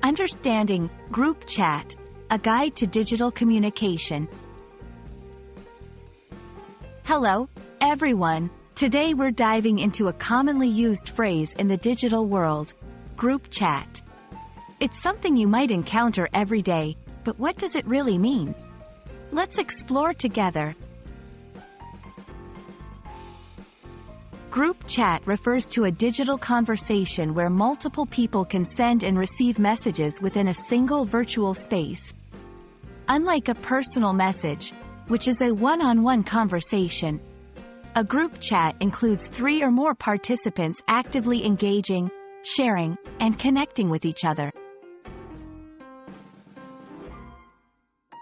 Understanding group chat, a guide to digital communication. Hello, everyone. Today we're diving into a commonly used phrase in the digital world, group chat. It's something you might encounter every day, but what does it really mean? Let's explore together. Group chat refers to a digital conversation where multiple people can send and receive messages within a single virtual space. Unlike a personal message, which is a one-on-one conversation, a group chat includes 3 or more participants actively engaging, sharing, and connecting with each other.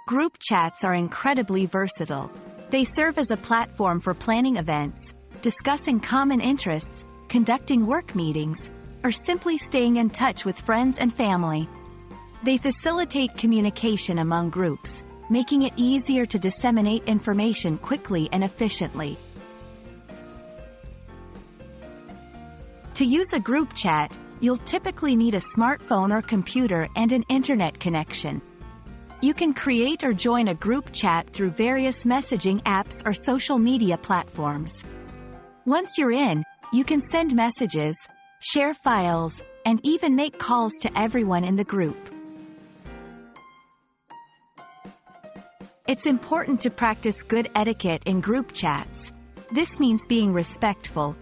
Group chats are incredibly versatile. They serve as a platform for planning events, discussing common interests, conducting work meetings, or simply staying in touch with friends and family. They facilitate communication among groups, making it easier to disseminate information quickly and efficiently. To use a group chat, you'll typically need a smartphone or computer and an internet connection. You can create or join a group chat through various messaging apps or social media platforms. Once you're in, you can send messages, share files, and even make calls to everyone in the group. It's important to practice good etiquette in group chats. This means being respectful,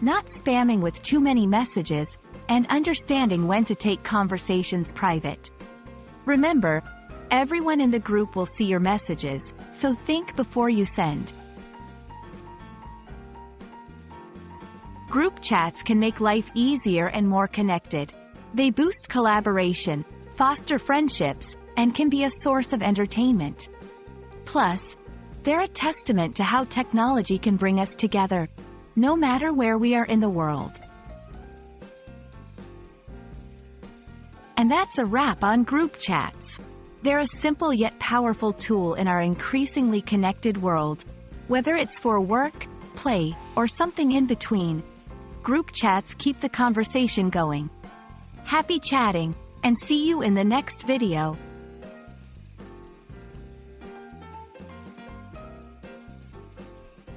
not spamming with too many messages, and understanding when to take conversations private. Remember, everyone in the group will see your messages, so think before you send. Group chats can make life easier and more connected. They boost collaboration, foster friendships, and can be a source of entertainment. Plus, they're a testament to how technology can bring us together, no matter where we are in the world. And that's a wrap on group chats. They're a simple yet powerful tool in our increasingly connected world. Whether it's for work, play, or something in between, group chats keep the conversation going. Happy chatting, and see you in the next video.